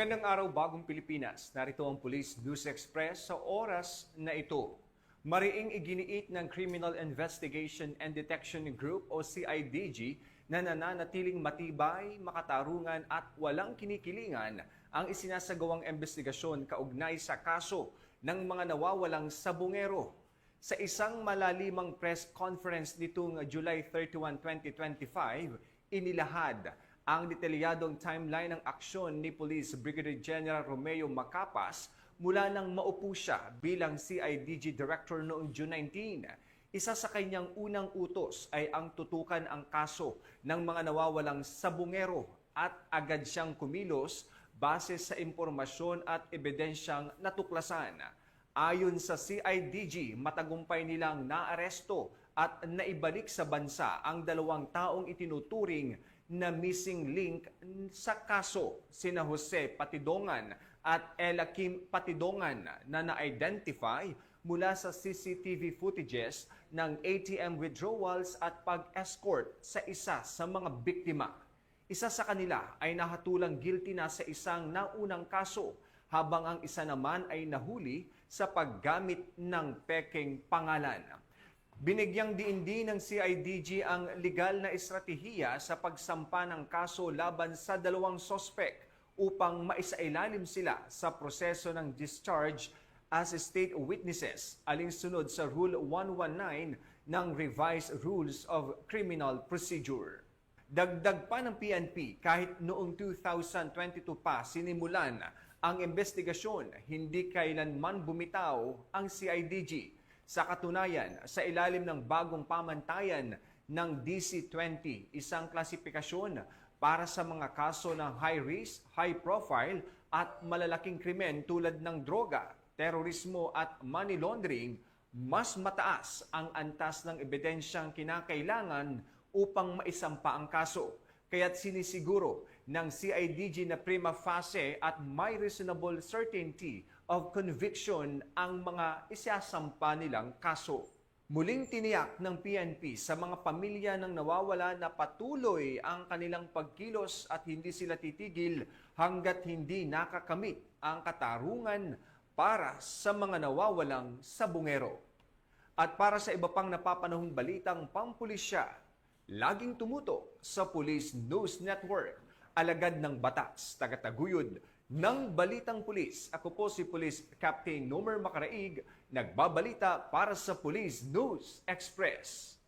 Magandang araw, Bagong Pilipinas. Narito ang Police News Express sa oras na ito. Mariing iginiit ng Criminal Investigation and Detection Group o CIDG na nananatiling matibay, makatarungan at walang kinikilingan ang isinasagawang investigasyon kaugnay sa kaso ng mga nawawalang sabungero. Sa isang malalimang press conference nitong July 31, 2025, inilahad ang detalyadong timeline ng aksyon ni Police Brigadier General Romeo Macapas mula nang maupo siya bilang CIDG Director noong June 19. Isa sa kanyang unang utos ay ang tutukan ang kaso ng mga nawawalang sabungero at agad siyang kumilos base sa impormasyon at ebidensyang natuklasan. Ayon sa CIDG, matagumpay nilang naaresto at naibalik sa bansa ang 2 taong itinuturing na missing link sa kaso, sina Jose Patidongan at Ella Kim Patidongan na na-identify mula sa CCTV footages ng ATM withdrawals at pag-escort sa isa sa mga biktima. Isa sa kanila ay nahatulang guilty na sa isang naunang kaso, habang ang isa naman ay nahuli sa paggamit ng pekeng pangalan. Binigyang diin ng CIDG ang legal na estratehiya sa pagsampa ng kaso laban sa 2 sospek upang maisailalim sila sa proseso ng discharge as state witnesses alinsunod sa Rule 119 ng Revised Rules of Criminal Procedure. Dagdag pa ng PNP, kahit noong 2022 pa sinimulan ang investigasyon, hindi kailanman bumitaw ang CIDG. Sa katunayan, sa ilalim ng bagong pamantayan ng DC-20, isang klasifikasyon para sa mga kaso ng high risk, high profile at malalaking krimen tulad ng droga, terorismo at money laundering, mas mataas ang antas ng ebidensyang kinakailangan upang maisampa ang kaso. Kaya't sinisiguro ng CIDG na prima facie at may reasonable certainty of conviction ang mga isasampa nilang kaso. Muling tiniyak ng PNP sa mga pamilya ng nawawala na patuloy ang kanilang pagkilos at hindi sila titigil hanggat hindi nakakamit ang katarungan para sa mga nawawalang sabungero. At para sa iba pang napapanahong balitang pampulisya, laging tumuto sa Police News Network, alagad ng batas, tagataguyod ng Balitang Pulis. Ako po si Police Captain Nomer Macaraig, nagbabalita para sa Police News Express.